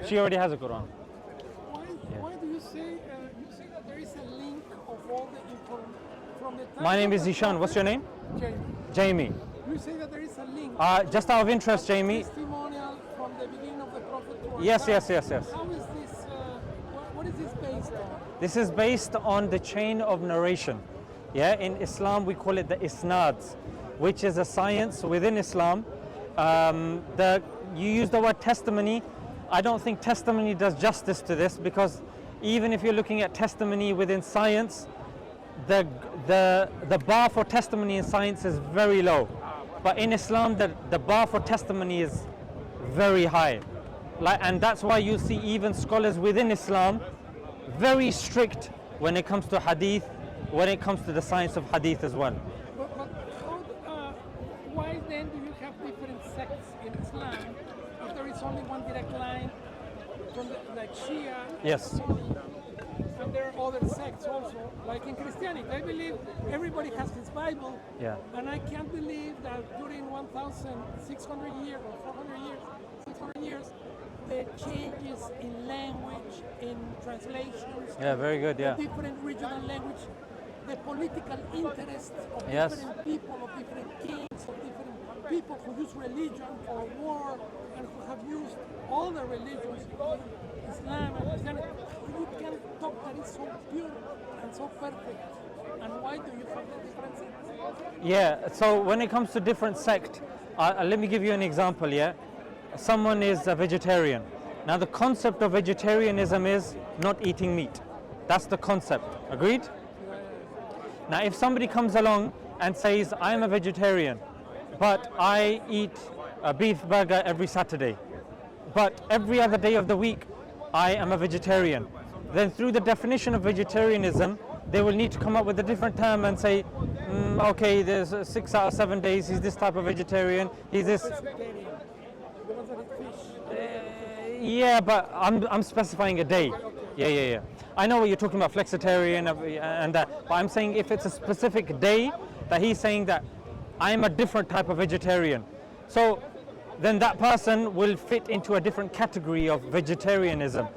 She already has a Quran. Why do you say that there is a link of all the info from the time? My name is Ishan. What's your name? Jamie. Jamie. You say that there is a link. Just out of interest, Jamie. Testimonial from the beginning of the Prophet to our Yes. time. Yes. How is this? What is this based on? This is based on the chain of narration. Yeah, in Islam we call it the isnads, which is a science within Islam. You use the word testimony. I don't think testimony does justice to this, because even if you're looking at testimony within science, the bar for testimony in science is very low. But in Islam, the bar for testimony is very high. And that's why you see even scholars within Islam very strict when it comes to hadith, when it comes to the science of hadith as well. But why then do you have different sects in Islam if there is only one direct line from like Shia? Yes. And there are other sects also, like in Christianity. I believe everybody has his Bible. Yeah. And I can't believe that during 1,600 years or 400 years, 600 years, the changes in language, in translations, Yeah, very good. Yeah. different regional language, the political interests of Yes. different people, of different kings, of different people who use religion for war and who have used all the religions, Islam and Christianity. You can talk that is so pure and so perfect. And why do you have the differences? Yeah, so when it comes to different sect, let me give you an example, yeah? Someone is a vegetarian. Now the concept of vegetarianism is not eating meat. That's the concept, agreed? Now if somebody comes along and says, I'm a vegetarian, but I eat a beef burger every Saturday, but every other day of the week, I am a vegetarian. Then through the definition of vegetarianism, they will need to come up with a different term and say, okay, there's 6 out of 7 days, he's this type of vegetarian, he's this. The ones that eat fish. Yeah, but I'm specifying a day. Yeah. I know what you're talking about, flexitarian and that, but I'm saying if it's a specific day that he's saying that I'm a different type of vegetarian. So then that person will fit into a different category of vegetarianism.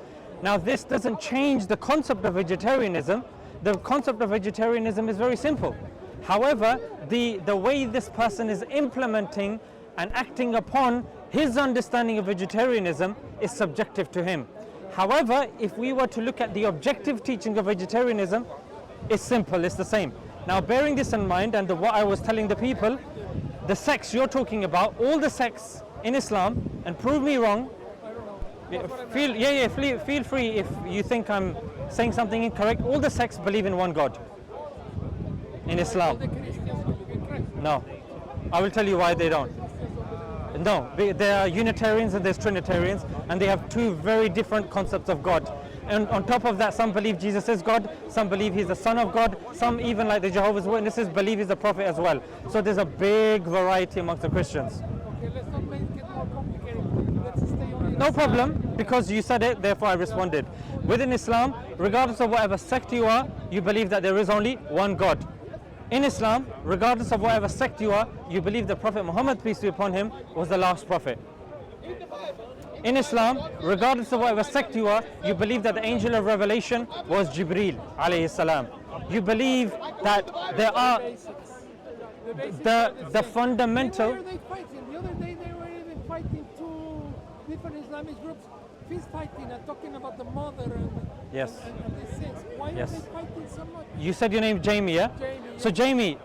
Now this doesn't change the concept of vegetarianism. The concept of vegetarianism is very simple. However, the way this person is implementing and acting upon his understanding of vegetarianism is subjective to him. However, if we were to look at the objective teaching of vegetarianism, it's simple, it's the same. Now bearing this in mind, and what I was telling the people, the sects you're talking about, all the sects in Islam, and prove me wrong, feel free if you think I'm saying something incorrect, all the sects believe in one God in Islam. The Christians believe in Christ. No, I will tell you why they don't. No, there are Unitarians and there's Trinitarians, and they have two very different concepts of God. And on top of that, some believe Jesus is God, some believe he's the Son of God, some even like the Jehovah's Witnesses believe he's a prophet as well. So there's a big variety amongst the Christians. Okay, let's not make it more complicated. Let's stay on No problem, because you said it, therefore I responded. Within Islam, regardless of whatever sect you are, you believe that there is only one God. In Islam, regardless of whatever sect you are, you believe that Prophet Muhammad, peace be upon him, was the last prophet. In Islam, regardless of whatever sect you are, you believe that the angel of revelation was Jibreel alayhi salam. You believe that there are the fundamental. Why are they fighting? The other day they were even fighting two different Islamic groups, fist fighting and talking about the mother and Yes. and these things. Why Yes. are they fighting so much? You said your name Jamie, yeah? Jamie, So Jamie,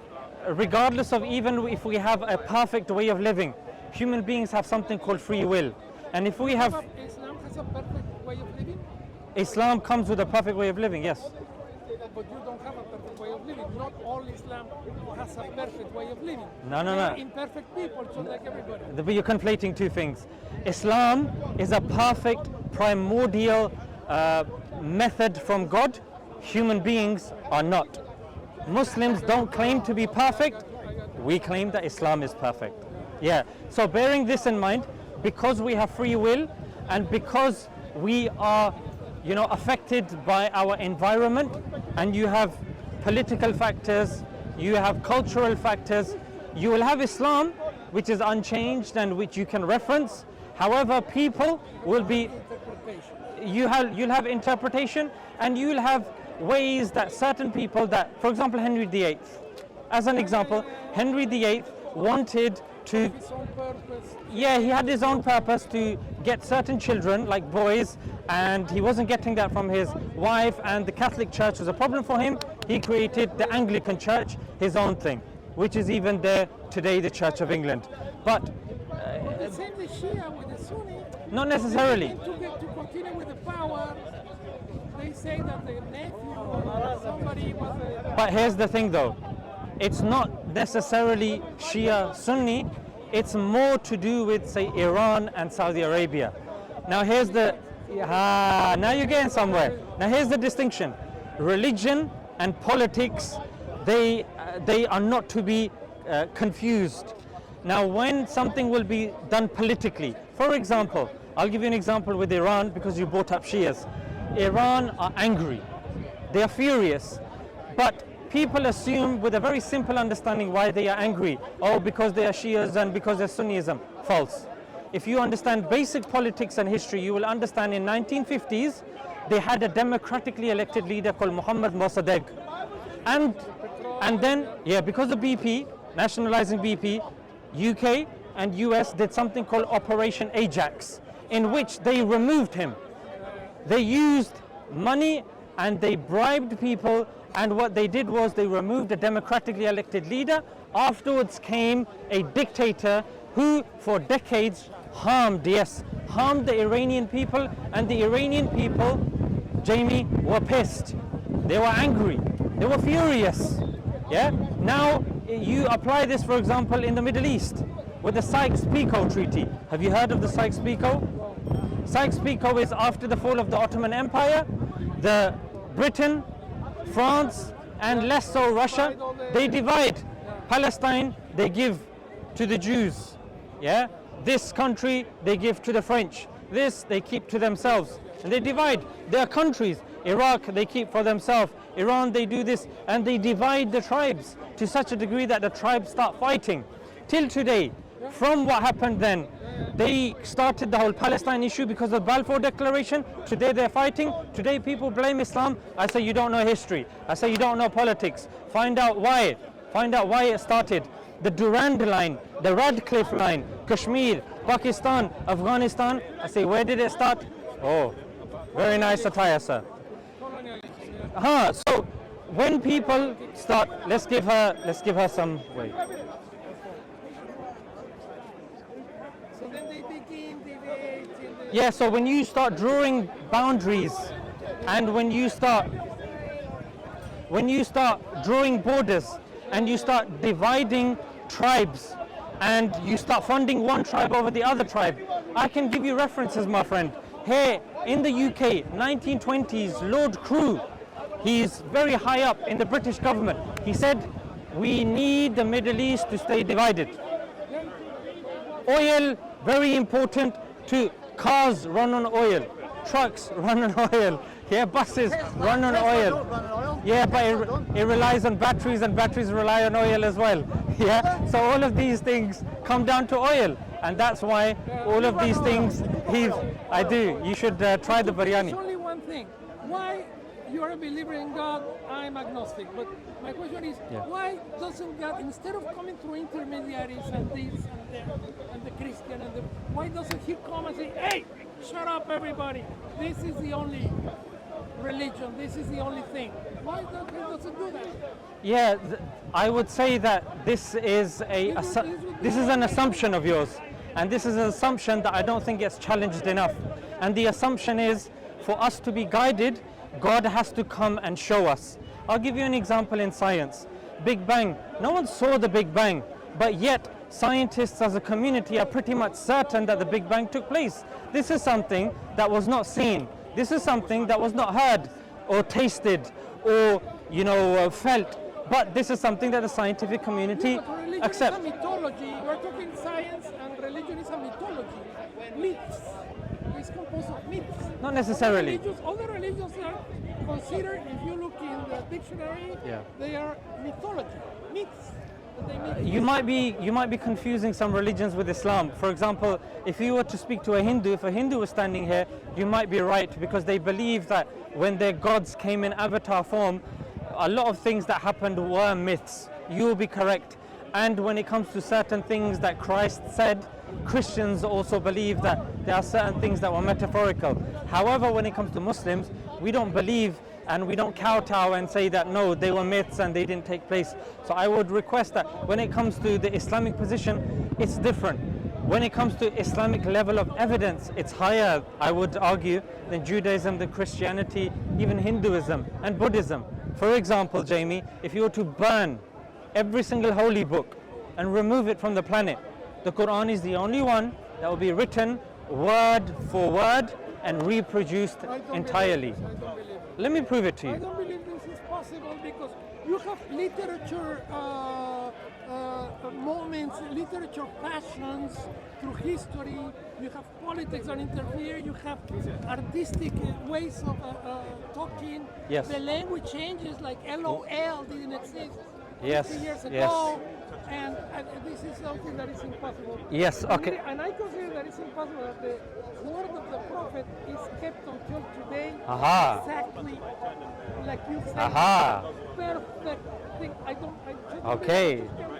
regardless of even if we have a perfect way of living, human beings have something called free will. And if we have, Islam has a perfect way of living, Islam comes with a perfect way of living, yes. but you don't have a perfect way of living. Not all Islam has a perfect way of living. No. They are imperfect people, just like everybody. But you're conflating two things. Islam is a perfect, primordial method from God. Human beings are not. Muslims don't claim to be perfect. We claim that Islam is perfect. Yeah. So bearing this in mind, because we have free will and because we are, affected by our environment, and you have political factors, you have cultural factors, you will have Islam, which is unchanged and which you can reference. However, people will be, Interpretation. you'll have interpretation, and you'll have ways that certain people that, for example, Henry VIII, as an example, Henry VIII wanted to, His own purpose. yeah, he had his own purpose to get certain children, like boys, and he wasn't getting that from his wife, and the Catholic Church was a problem for him. He created the Anglican Church, his own thing, which is even there today, the Church of England. But The same the Shia with the Sunni. not necessarily. And to continue with the power, they say that the nephew or somebody was a... But here's the thing though, it's not necessarily Shia Sunni, it's more to do with, say, Iran and Saudi Arabia. Now here's the, now you're getting somewhere. Now here's the distinction. Religion and politics, they are not to be confused. Now when something will be done politically, for example, I'll give you an example with Iran because you brought up Shias. Iran are angry, they are furious, but people assume with a very simple understanding why they are angry. Oh, because they are Shias and because they're Sunnism. False. If you understand basic politics and history, you will understand in 1950s, they had a democratically elected leader called Mohammad Mossadegh. And then, yeah, because of BP, nationalizing BP, UK and US did something called Operation Ajax, in which they removed him. They used money and they bribed people, and what they did was they removed a democratically elected leader. Afterwards came a dictator who for decades harmed the Iranian people, and the Iranian people, Jamie, were pissed. They were angry. They were furious. Yeah? Now you apply this, for example, in the Middle East with the Sykes-Picot Treaty. Have you heard of the Sykes-Picot? Sykes-Picot is after the fall of the Ottoman Empire, the Britain, France, and less so Russia, they divide. Palestine, they give to the Jews. Yeah? This country, they give to the French. This, they keep to themselves. And they divide. Their countries. Iraq, they keep for themselves. Iran, they do this. And they divide the tribes to such a degree that the tribes start fighting. Till today, from what happened then, they started the whole Palestine issue because of Balfour Declaration. Today they're fighting. Today people blame Islam. I say you don't know history. I say you don't know politics. Find out why. Find out why it started. The Durand line, the Radcliffe line, Kashmir, Pakistan, Afghanistan. I say, where did it start? Oh, very nice attire, sir. So when people start, let's give her some, wait. So then they begin debates in the... Yeah, so when you start drawing boundaries and when you start drawing borders and you start dividing tribes and you start funding one tribe over the other tribe, I can give you references, my friend. Here in the UK, 1920s, Lord Crewe, he's very high up in the British government. He said, we need the Middle East to stay divided. Oil, very important to cars run on oil, trucks run on oil, yeah, buses run on oil. Yeah, but it relies on batteries and batteries rely on oil as well. Yeah, so all of these things come down to oil, and that's why all of these things, I do. You should try the biryani. There's only one thing. Why you are a believer in God, I'm agnostic. But my question is, why doesn't God, instead of coming through intermediaries and this and the Christian and the, why doesn't He come and say, hey, shut up everybody, this is the only religion, this is the only thing. Why doesn't do that? Yeah, I would say that this is an assumption of yours, and this is an assumption that I don't think gets challenged enough. And the assumption is, for us to be guided, God has to come and show us. I'll give you an example in science. Big Bang. No one saw the Big Bang, but yet scientists as a community are pretty much certain that the Big Bang took place. This is something that was not seen. This is something that was not heard or tasted or felt. But this is something that the scientific community accepts. Religion is a mythology. We're talking science, and religion is a mythology. Myths. It's composed of myths. Not necessarily. All the religions are considered, if you look in the dictionary, they are mythology, myths. that they make. You might be confusing some religions with Islam. For example, if you were to speak to a Hindu, if a Hindu was standing here, you might be right, because they believe that when their gods came in avatar form, a lot of things that happened were myths. You will be correct. And when it comes to certain things that Christ said, Christians also believe that there are certain things that were metaphorical. However, when it comes to Muslims, we don't believe and we don't kowtow and say that no, they were myths and they didn't take place. So I would request that when it comes to the Islamic position, it's different. When it comes to Islamic level of evidence, it's higher, I would argue, than Judaism, than Christianity, even Hinduism and Buddhism. For example, Jamie, if you were to burn every single holy book and remove it from the planet, the Quran is the only one that will be written word for word and reproduced entirely. Let me prove it to I you. don't believe this is possible because you have literature moments, literature passions through history. You have politics that interfere. You have artistic ways of talking. Yes. The language changes, like LOL didn't exist 50 Yes, years ago. yes. And this is something that is impossible. Yes, okay. And I consider that it's impossible that the word of the prophet is kept until today Aha. exactly like you said. Aha. Perfect thing. I just Okay. just can't-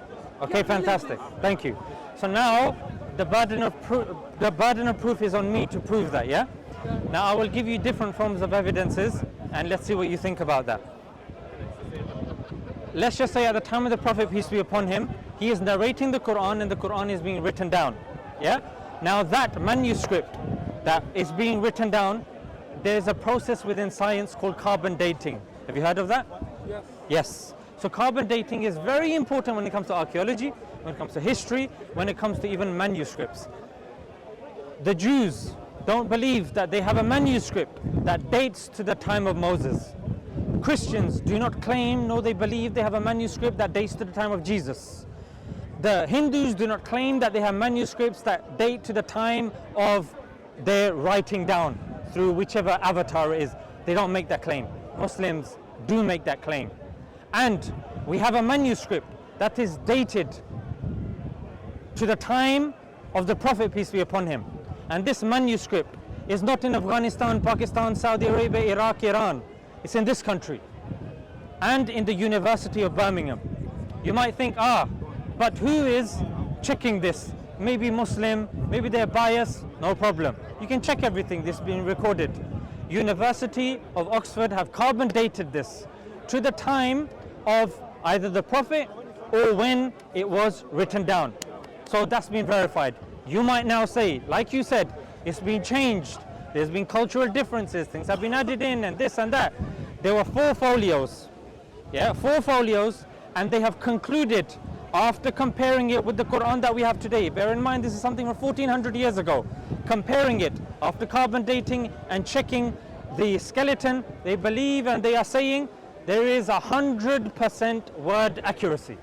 Okay, can't believe fantastic. this. Thank you. So now the burden of proof is on me to prove that, yeah? Now I will give you different forms of evidences and let's see what you think about that. Let's just say at the time of the Prophet, peace be upon him, he is narrating the Quran and the Quran is being written down. Yeah? Now that manuscript that is being written down, there's a process within science called carbon dating. Have you heard of that? Yes. Yes. So carbon dating is very important when it comes to archaeology, when it comes to history, when it comes to even manuscripts. The Jews don't believe that they have a manuscript that dates to the time of Moses. Christians do not claim nor they believe they have a manuscript that dates to the time of Jesus. The Hindus do not claim that they have manuscripts that date to the time of their writing down through whichever avatar it is. They don't make that claim. Muslims do make that claim. And we have a manuscript that is dated to the time of the Prophet, peace be upon him. And this manuscript is not in Afghanistan, Pakistan, Saudi Arabia, Iraq, Iran. It's in this country and in the University of Birmingham. You might think, but who is checking this? Maybe Muslim, maybe they're biased, no problem. You can check everything, this is being recorded. University of Oxford have carbon dated this to the time of either the Prophet or when it was written down. So that's been verified. You might now say, like you said, it's been changed. There's been cultural differences, things have been added in and this and that. There were 4 folios, 4 folios, and they have concluded after comparing it with the Quran that we have today. Bear in mind, this is something from 1400 years ago. Comparing it after carbon dating and checking the skeleton, they believe and they are saying there is 100% word accuracy.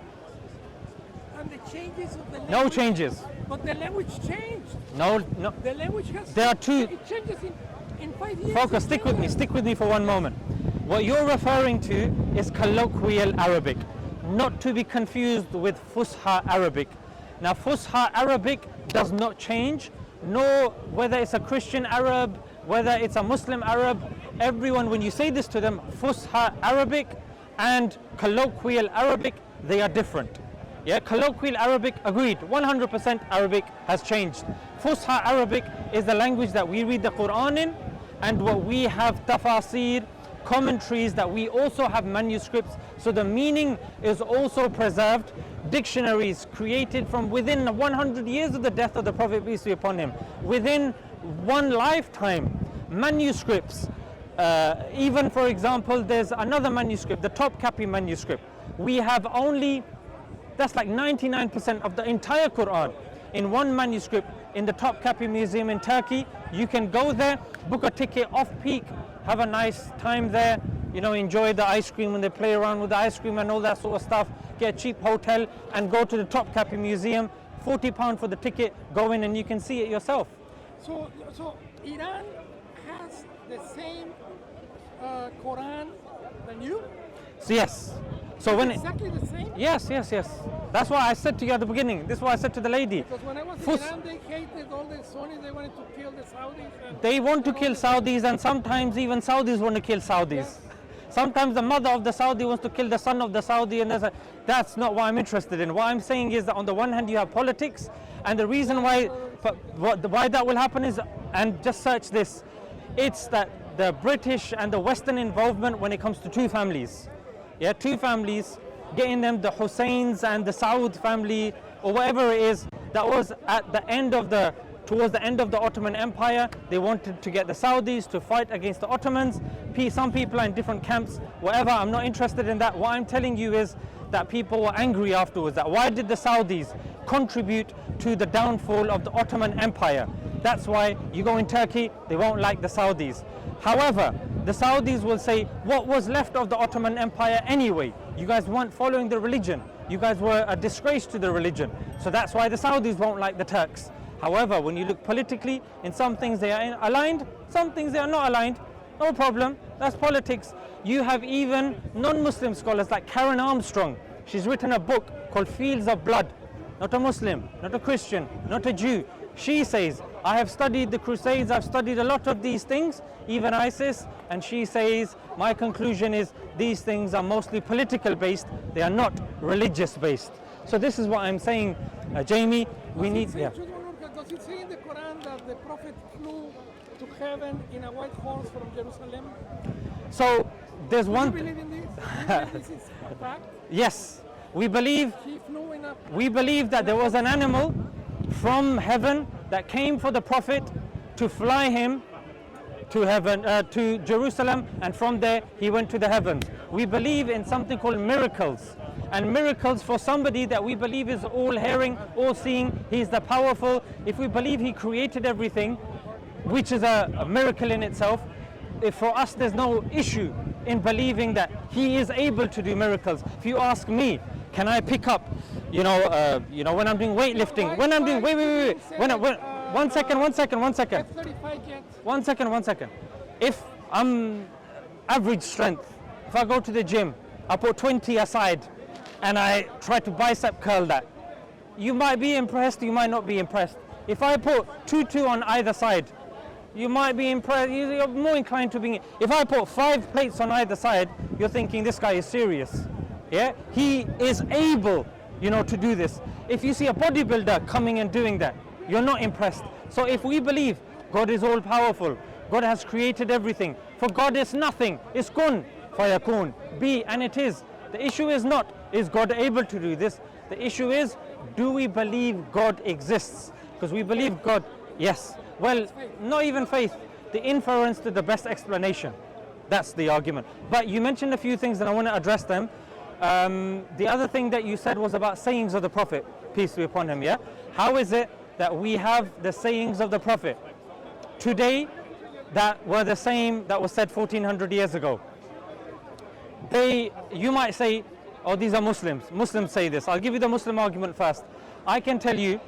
And the changes of the language. No changes. But the language changed. No. The language has. There are two. It changes in 5 years. Focus, stick with me for one moment. What you're referring to is colloquial Arabic, not to be confused with Fusha Arabic. Now Fusha Arabic does not change, nor whether it's a Christian Arab, whether it's a Muslim Arab. Everyone, when you say this to them, Fusha Arabic and colloquial Arabic, they are different. Yeah, colloquial Arabic, agreed, 100% Arabic has changed. Fusha Arabic is the language that we read the Quran in, and what we have tafasir, commentaries that we also have manuscripts, so the meaning is also preserved. Dictionaries created from within 100 years of the death of the Prophet, peace be upon him, within one lifetime. Manuscripts, even for example, there's another manuscript, the Topkapi manuscript. We have only, that's like 99% of the entire Quran in one manuscript in the Topkapi Museum in Turkey. You can go there, book a ticket off-peak, have a nice time there, enjoy the ice cream when they play around with the ice cream and all that sort of stuff, get a cheap hotel and go to the Topkapi Museum, £40 for the ticket, go in and you can see it yourself. So Iran has the same Quran than you? So yes. So when exactly the same? yes. That's why I said to you at the beginning. This is what I said to the lady. Because when I was in Iran, they hated all the Sunnis. They wanted to kill the Saudis. They want to kill Saudis, and sometimes even Saudis want to kill Saudis. Yes. Sometimes the mother of the Saudi wants to kill the son of the Saudi, and that's not what I'm interested in. What I'm saying is that on the one hand you have politics, and the reason why that will happen is, and just search this, it's that the British and the Western involvement when it comes to two families. Yeah, two families, getting them, the Husseins and the Saud family, or whatever it is, that was at the end of towards the end of the Ottoman Empire. They wanted to get the Saudis to fight against the Ottomans. Some people are in different camps, whatever. I'm not interested in that. What I'm telling you is that people were angry afterwards. That why did the Saudis contribute to the downfall of the Ottoman Empire? That's why you go in Turkey, they won't like the Saudis. However, the Saudis will say, what was left of the Ottoman Empire anyway? You guys weren't following the religion. You guys were a disgrace to the religion. So that's why the Saudis won't like the Turks. However, when you look politically, in some things they are aligned, some things they are not aligned. No problem, that's politics. You have even non-Muslim scholars like Karen Armstrong. She's written a book called Fields of Blood. Not a Muslim, not a Christian, not a Jew. She says, I have studied the Crusades, I've studied a lot of these things, even ISIS, and she says, my conclusion is these things are mostly political based, they are not religious based. So this is what I'm saying, Jamie, we need... Does it say in the Quran that the Prophet flew to heaven in a white horse from Jerusalem? So there's Do one... you believe in this? Do you believe this is a fact? Yes, we believe He flew in a... that there was an animal from heaven that came for the Prophet to fly him to heaven, to Jerusalem, and from there he went to the heavens. We believe in something called miracles. And miracles for somebody that we believe is all hearing, all seeing, he's the powerful. If we believe he created everything, which is a miracle in itself, if for us there's no issue in believing that he is able to do miracles. If you ask me, can I pick up, when I'm doing weightlifting, when I'm doing, wait, one second. F-35 jet. One second. If I'm average strength, if I go to the gym, I put 20 aside and I try to bicep curl that, you might be impressed, you might not be impressed. If I put 2 on either side, you might be impressed, you're more inclined to be. If I put 5 plates on either side, you're thinking this guy is serious. Yeah, he is able, to do this. If you see a bodybuilder coming and doing that, you're not impressed. So if we believe God is all powerful, God has created everything, for God is nothing, it's kun, fayakun, be, and it is. The issue is not, is God able to do this? The issue is, do we believe God exists? Because we believe God, yes. Well, not even faith, the inference to the best explanation. That's the argument. But you mentioned a few things and I want to address them. The other thing that you said was about sayings of the Prophet, peace be upon him, yeah? How is it that we have the sayings of the Prophet today that were the same that was said 1400 years ago? You might say, oh, these are Muslims. Muslims say this. I'll give you the Muslim argument first. I can tell you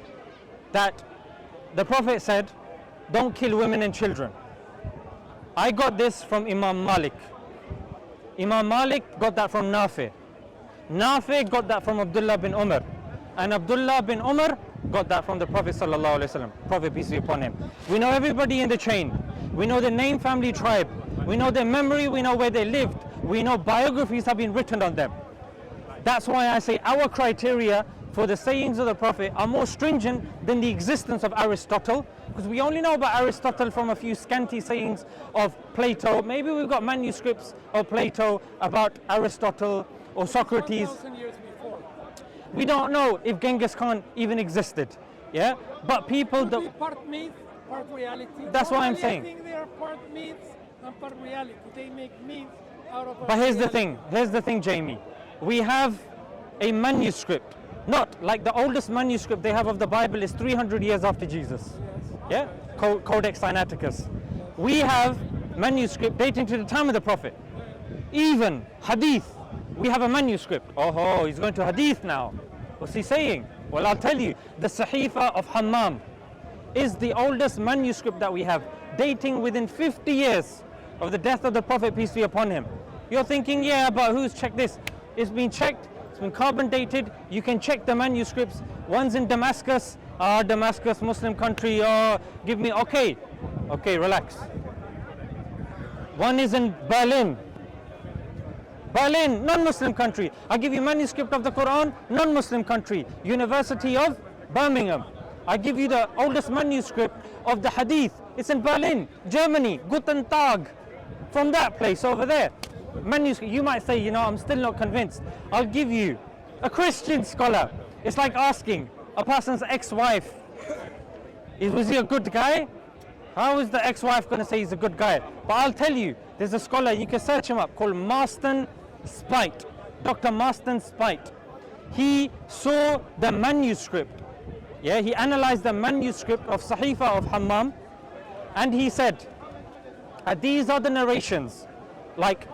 that the Prophet said, don't kill women and children. I got this from Imam Malik. Imam Malik got that from Nafi. Nafi got that from Abdullah bin Umar. And Abdullah bin Umar got that from the Prophet sallallahu alaihi wasallam. Prophet, peace be upon him. We know everybody in the chain. We know the name, family, tribe. We know their memory. We know where they lived. We know biographies have been written on them. That's why I say our criteria for the sayings of the Prophet are more stringent than the existence of Aristotle, because we only know about Aristotle from a few scanty sayings of Plato. Maybe we've got manuscripts of Plato about Aristotle or Socrates. 1,000 years before. We don't know if Genghis Khan even existed. Yeah, but people Could be part myth, part reality. That's what I'm Normally, saying. I think they are part myths and part reality. They make myths out of. But here's the thing, Jamie. We have a manuscript, not like the oldest manuscript they have of the Bible is 300 years after Jesus. Yes. Yeah, Codex Sinaiticus. We have manuscript dating to the time of the Prophet. Even Hadith, we have a manuscript. Oh, he's going to Hadith now. What's he saying? Well, I'll tell you. The Sahifa of Hammam is the oldest manuscript that we have, dating within 50 years of the death of the Prophet, peace be upon him. You're thinking, yeah, but who's checked this? It's been checked, it's been carbon dated. You can check the manuscripts. One's in Damascus, Damascus, Muslim country, give me, okay, relax. One is in Berlin, non-Muslim country. I give you manuscript of the Quran, non-Muslim country, University of Birmingham. I give you the oldest manuscript of the Hadith. It's in Berlin, Germany, Guten Tag, from that place over there. Manuscript. You might say, I'm still not convinced. I'll give you a Christian scholar. It's like asking a person's ex-wife, was he a good guy? How is the ex-wife going to say he's a good guy? But I'll tell you, there's a scholar, you can search him up, called Marston Spite, Dr. Marston Spite. He saw the manuscript. Yeah, he analyzed the manuscript of Sahifa of Hammam, and he said, these are the narrations, like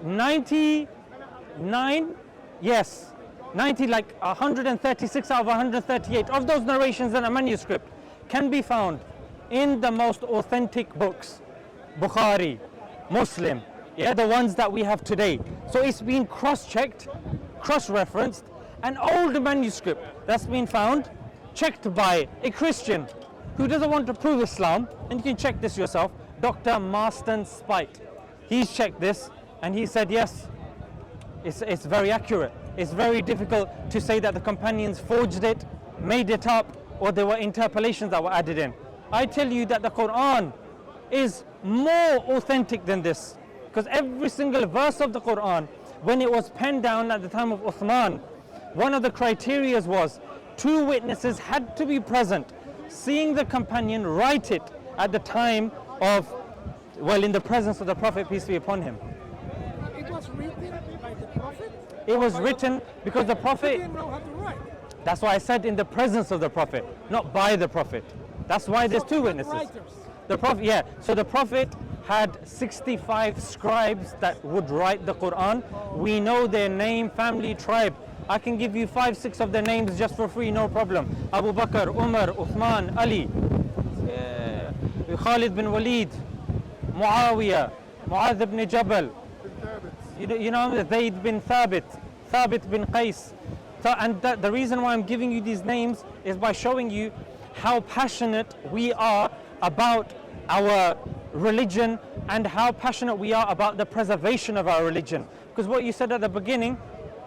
99, yes, 90, like 136 out of 138 of those narrations in a manuscript can be found in the most authentic books, Bukhari, Muslim, yeah, the ones that we have today. So it's been cross-checked, cross-referenced, an old manuscript that's been found, checked by a Christian who doesn't want to prove Islam, and you can check this yourself, Dr. Marston Spite. He's checked this, and he said, yes, it's very accurate. It's very difficult to say that the companions forged it, made it up, or there were interpolations that were added in. I tell you that the Quran is more authentic than this, because every single verse of the Quran, when it was penned down at the time of Uthman, one of the criteria was 2 witnesses had to be present, seeing the companion write it at the time of, in the presence of the Prophet, peace be upon him. It was written by the Prophet? It was written because the Prophet, He didn't know how to write. that's why I said in the presence of the Prophet, not by the Prophet. That's why there's 2 witnesses. Writers. The Prophet, yeah. So the Prophet had 65 scribes that would write the Quran. We know their name, family, tribe. I can give you 5, 6 of their names just for free, no problem. Abu Bakr, Umar, Uthman, Ali, Khalid bin Walid, Muawiyah, Mu'adh ibn Jabal, Zayd bin Thabit, Thabit bin Qais. So, and the reason why I'm giving you these names is by showing you how passionate we are about our religion and how passionate we are about the preservation of our religion. Because what you said at the beginning,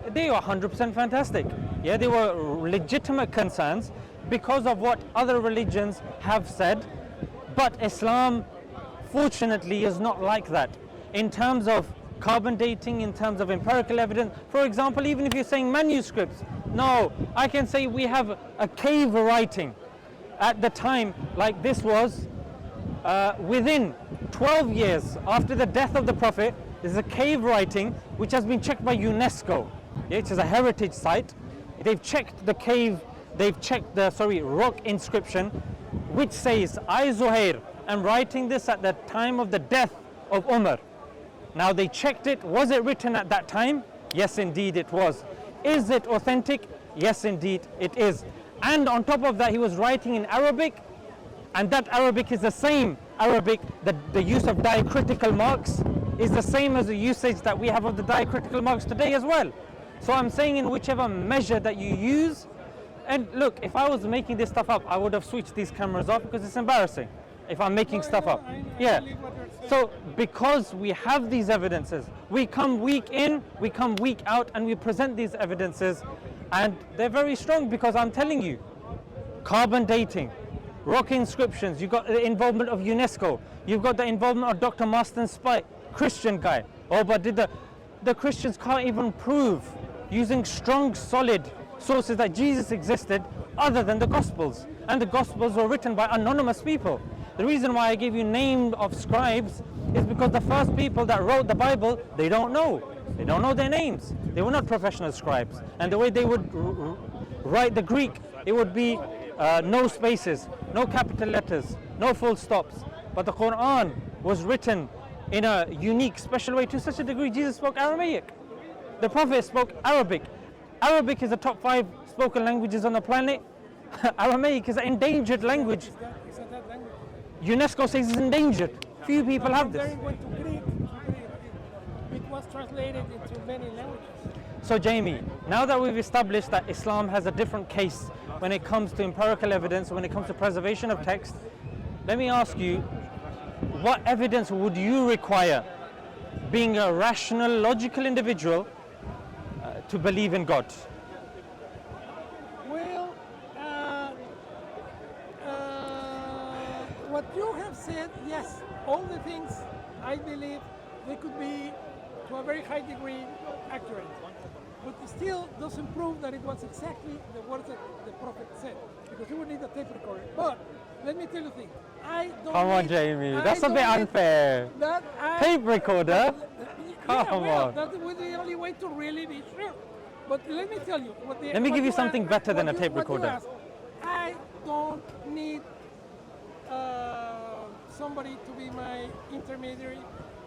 they were 100% fantastic. Yeah, they were legitimate concerns because of what other religions have said. But Islam, fortunately, is not like that. In terms of carbon dating, in terms of empirical evidence, for example, even if you're saying manuscripts, no, I can say we have a cave writing at the time, like this was within 12 years after the death of the Prophet. There's a cave writing which has been checked by UNESCO. It is a heritage site. They've checked the cave, they've checked the rock inscription, which says, I Zuhair am writing this at the time of the death of Umar. Now they checked it. Was it written at that time? Yes, indeed it was. Is it authentic? Yes, indeed it is. And on top of that, he was writing in Arabic, and that Arabic is the same Arabic, the use of diacritical marks is the same as the usage that we have of the diacritical marks today as well. So I'm saying in whichever measure that you use, and look, if I was making this stuff up, I would have switched these cameras off because it's embarrassing if I'm making stuff up. Yeah. So because we have these evidences, we come week in, we come week out, and we present these evidences, and they're very strong because I'm telling you, carbon dating, rock inscriptions, you've got the involvement of UNESCO, you've got the involvement of Dr. Marston Spite, Christian guy. Oh, but the Christians can't even prove using strong, solid sources that Jesus existed other than the Gospels. And the Gospels were written by anonymous people. The reason why I gave you name of scribes is because the first people that wrote the Bible, they don't know. They don't know their names. They were not professional scribes. And the way they would write the Greek, it would be no spaces, no capital letters, no full stops. But the Quran was written in a unique, special way to such a degree. Jesus spoke Aramaic. The Prophet spoke Arabic. Arabic is the top 5 spoken languages on the planet. Aramaic is an endangered language. Is that language? UNESCO says it's endangered. Few people have this. Went to Greek. It was was translated into many languages. So Jamie, now that we've established that Islam has a different case when it comes to empirical evidence, when it comes to preservation of text, let me ask you, what evidence would you require, being a rational, logical individual, to believe in God? Well, what you have said, yes, all the things I believe they could be to a very high degree accurate. But it still doesn't prove that it was exactly the words that the Prophet said, because you would need a tape recorder. But let me tell you thing, I don't Come on, need- Jamie, I that's a don't bit need unfair. That Tape recorder? Yeah, Come well, on. that was the only way to really be sure. But let me tell you, Let me give you something better than a tape recorder. Asked, I don't need somebody to be my intermediary.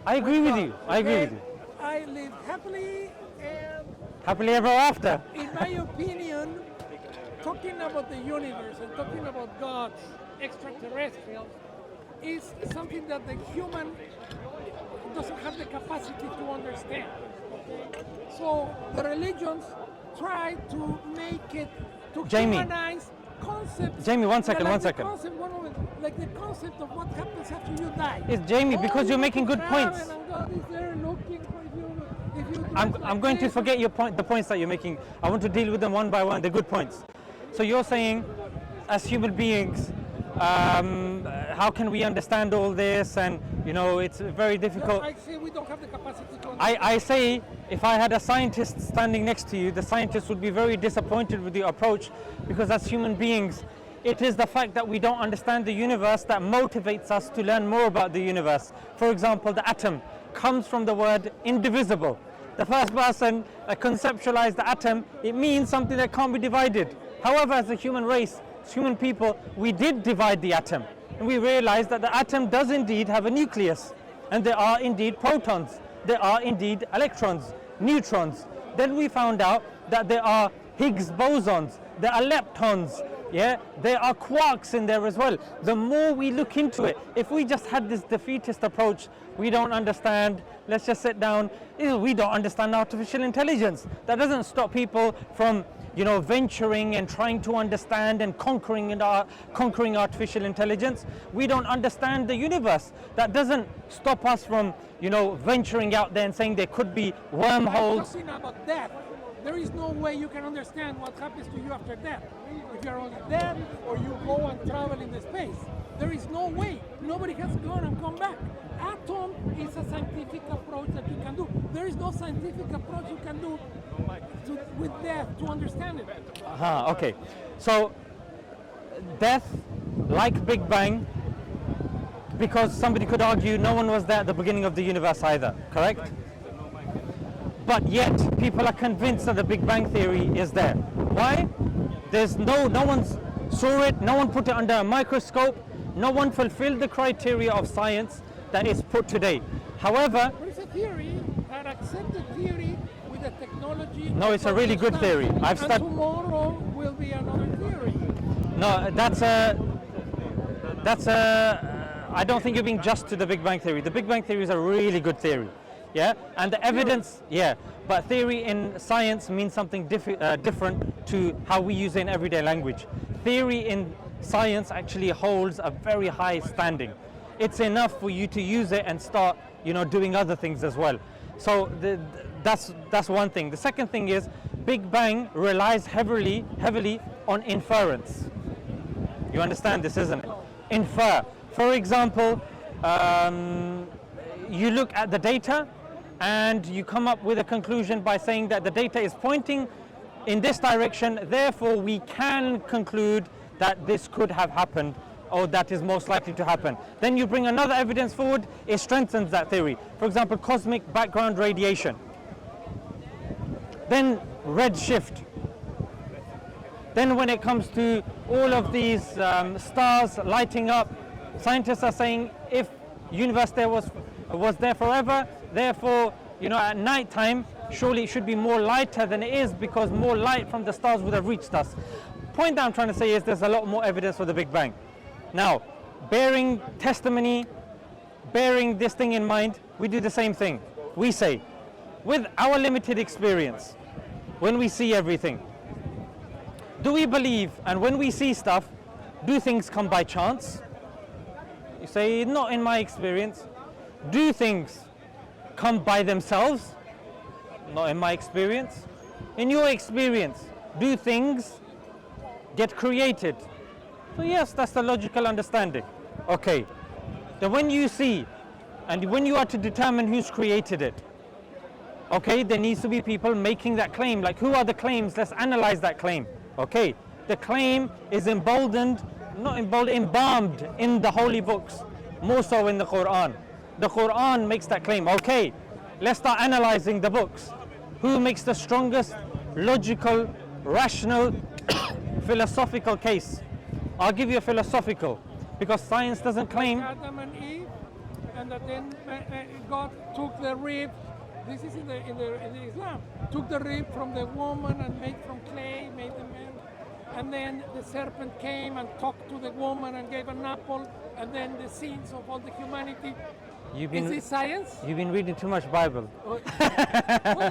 I agree with you. I agree with Okay? you. I live happily, and Happily ever after. in my opinion, talking about the universe and talking about gods, extraterrestrials, is something that the human doesn't have the capacity to understand. Okay? So the religions try to make it, to Jamie. humanize concepts. Jamie, one second, like one the second. Concept, one moment, like the concept of what happens after you die. It's Jamie, because you you're go making to good heaven points. and God is there looking for you. If you I'm dress like going to this, forget your point, the points that you're making. I want to deal with them one by one. They're good points. So you're saying, as human beings, how can we understand all this? And it's very difficult. I say we don't have the capacity to understand. I say, if I had a scientist standing next to you, the scientist would be very disappointed with your approach, because as human beings, it is the fact that we don't understand the universe that motivates us to learn more about the universe. For example, the atom comes from the word indivisible. The first person that conceptualized the atom, it means something that can't be divided. However, as a human race, as human people, we did divide the atom. And we realized that the atom does indeed have a nucleus. And there are indeed protons. There are indeed electrons, neutrons. Then we found out that there are Higgs bosons, there are leptons, there are quarks in there as well. The more we look into it, if we just had this defeatist approach, we don't understand, let's just sit down, we don't understand artificial intelligence. That doesn't stop people from venturing and trying to understand and conquering artificial intelligence. We don't understand the universe. That doesn't stop us from venturing out there and saying there could be I'm wormholes. talking about death. There is no way you can understand what happens to you after death. If you're only dead or you go and travel in the space, there is no way. Nobody has gone and come back. Atom is a scientific approach that you can do. There is no scientific approach you can do with death to understand it. Okay. So death, like Big Bang, because somebody could argue no one was there at the beginning of the universe either, correct? But yet people are convinced that the Big Bang theory is there. Why? There's no one's saw it, no one put it under a microscope, no one fulfilled the criteria of science that is put today. However, There is a theory, an accepted theory with the technology. No, it's a really good theory. I've and tomorrow will be another theory. no, I don't think you're being just to the Big Bang theory. The Big Bang theory is a really good theory. And the evidence, but theory in science means something different to how we use it in everyday language. Theory in science actually holds a very high standing. It's enough for you to use it and start, doing other things as well. So that's one thing. The second thing is Big Bang relies heavily on inference. You understand this, isn't it? Infer. For example, you look at the data and you come up with a conclusion by saying that the data is pointing in this direction, therefore we can conclude that this could have happened, or that is most likely to happen. Then you bring another evidence forward, it strengthens that theory. For example, cosmic background radiation. Then redshift. Then when it comes to all of these stars lighting up, scientists are saying if universe there was there forever, therefore, at night time, surely it should be more lighter than it is, because more light from the stars would have reached us. Point that I'm trying to say is there's a lot more evidence for the Big Bang. Now, bearing testimony, bearing this thing in mind, we do the same thing. We say, with our limited experience, when we see everything, do we believe, and when we see stuff, do things come by chance? You say, not in my experience. Do things come by themselves? Not in my experience. In your experience, do things get created? So yes, that's the logical understanding. Okay, then when you see, and when you are to determine who's created it, okay, there needs to be people making that claim. Like, who are the claims? Let's analyze that claim. Okay, the claim is embalmed in the holy books, more so in the Quran. The Quran makes that claim. Okay, let's start analyzing the books. Who makes the strongest logical, rational, philosophical case? I'll give you a philosophical, because science doesn't claim. Adam and Eve, and that then God took the rib. This is in the Islam. Took the rib from the woman and made from clay, made the man. And then the serpent came and talked to the woman and gave an apple. And then the sins of all the humanity. Is this science? You've been reading too much Bible. Well,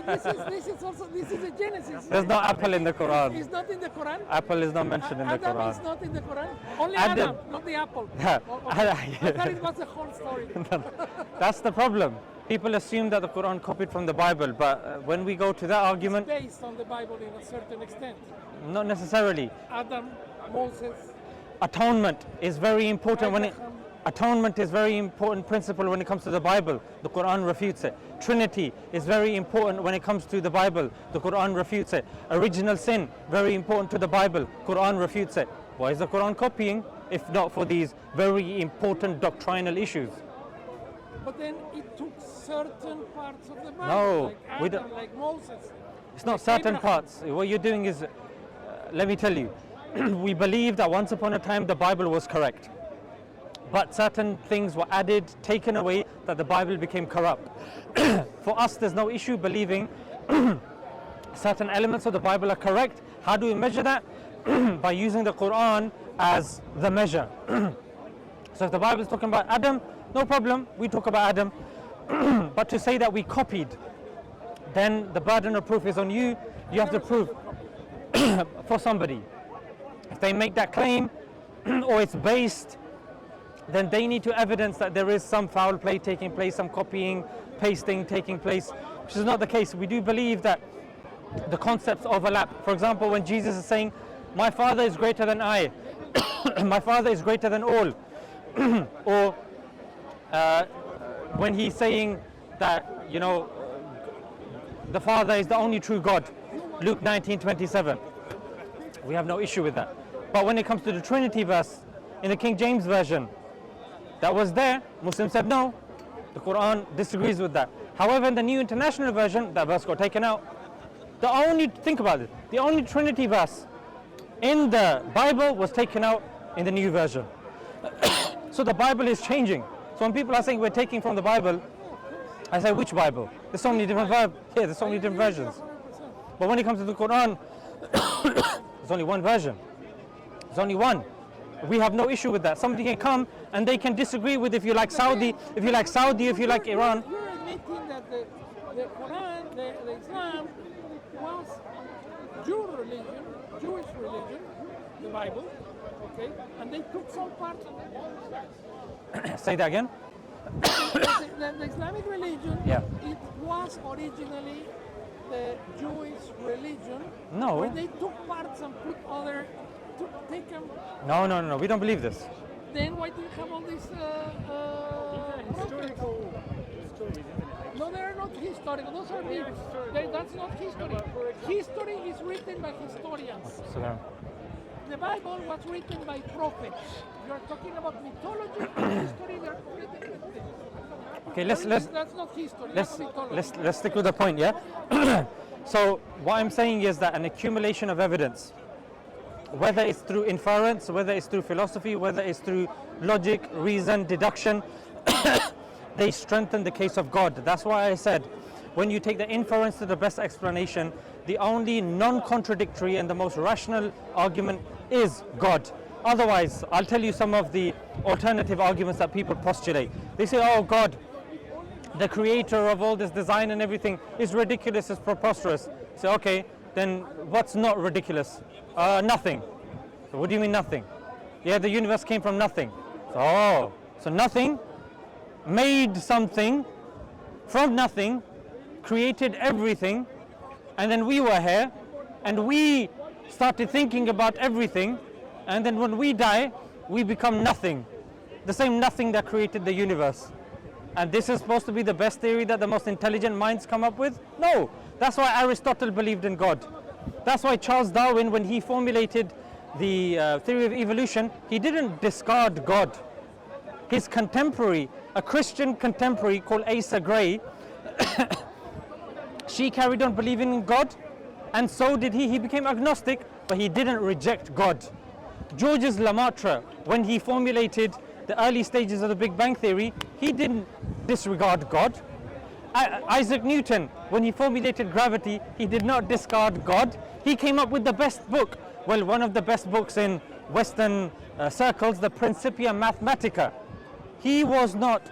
this is a Genesis. There's no apple in the Quran. It's not in the Quran. Apple is not mentioned in the Adam Quran. is not in the Quran. Only Adam, not the apple. Yeah. I thought it was the whole story. That's the problem. People assume that the Quran copied from the Bible, but when we go to that argument, It's based on the Bible in a certain extent. not necessarily. Adam, Moses, Atonement is very important Abraham. Atonement is very important principle when it comes to the Bible. The Quran refutes it. Trinity is very important when it comes to the Bible. The Quran refutes it. Original sin, very important to the Bible. Quran refutes it. Why is the Quran copying if not for these very important doctrinal issues? But then it took certain parts of the Bible, No, like we Adam, don't- like Moses. It's not like certain Abraham. parts. What you're doing is, let me tell you, we believe that once upon a time the Bible was correct. But certain things were added, taken away, that the Bible became corrupt. For us, there's no issue believing certain elements of the Bible are correct. How do we measure that? By using the Quran as the measure. So if the Bible is talking about Adam, no problem, we talk about Adam. But to say that we copied, then the burden of proof is on you. You have to prove for somebody. If they make that claim, or it's based, then they need to evidence that there is some foul play taking place, some copying, pasting taking place, which is not the case. We do believe that the concepts overlap. For example, when Jesus is saying, my Father is greater than I, my Father is greater than all, or when he's saying that, you know, the Father is the only true God, Luke 19:27. We have no issue with that. But when it comes to the Trinity verse in the King James Version, that was there, Muslims said no. The Quran disagrees with that. However, in the New International Version, that verse got taken out. Think about it, the only Trinity verse in the Bible was taken out in the New Version. So the Bible is changing. So when people are saying we're taking from the Bible, I say, which Bible? There's so many different there's so many different versions. But when it comes to the Quran, there's only one version. There's only one. We have no issue with that. Somebody can come and they can disagree with if you like Saudi, if you like Iran. You're admitting that the Quran, the Islam, was Jewish religion, the Bible, okay, and they took some parts of it. Say that again. The Islamic religion, Yeah. it was originally the Jewish religion. No. Where they took parts and put other, take them. No, we don't believe this. Then why do you have all these Historical stories, isn't it? No, they're not historical. Those are myths. That's not history. History is written by historians. So, The Bible was written by prophets. You're talking about mythology and history. They're completely different things. okay, That's not history. That's mythology. let's stick with the point, yeah? So what I'm saying is that an accumulation of evidence, whether it's through inference, whether it's through philosophy, whether it's through logic, reason, deduction, they strengthen the case of God. That's why I said, when you take the inference to the best explanation, the only non-contradictory and the most rational argument is God. Otherwise, I'll tell you some of the alternative arguments that people postulate. They say, oh, God the creator of all this design and everything is ridiculous, is preposterous. So okay, then what's not ridiculous? Nothing. So what do you mean nothing? Yeah, the universe came from nothing. So nothing made something from nothing, created everything, and then we were here, and we started thinking about everything, and then when we die, we become nothing. The same nothing that created the universe. And this is supposed to be the best theory that the most intelligent minds come up with? No. That's why Aristotle believed in God. That's why Charles Darwin, when he formulated the theory of evolution, he didn't discard God. His contemporary, a Christian contemporary called Asa Gray, she carried on believing in God, and so did he. He became agnostic, but he didn't reject God. Georges Lemaitre, when he formulated the early stages of the Big Bang Theory, he didn't disregard God. Isaac Newton, when he formulated gravity, he did not discard God. He came up with the best book, well, one of the best books in Western circles, the Principia Mathematica. He was not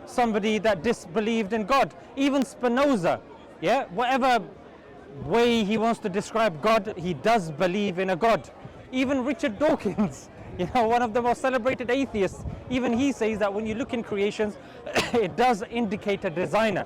somebody that disbelieved in God. Even Spinoza, yeah, whatever way he wants to describe God, he does believe in a God. Even Richard Dawkins, you know, one of the most celebrated atheists, even he says that when you look in creations, it does indicate a designer.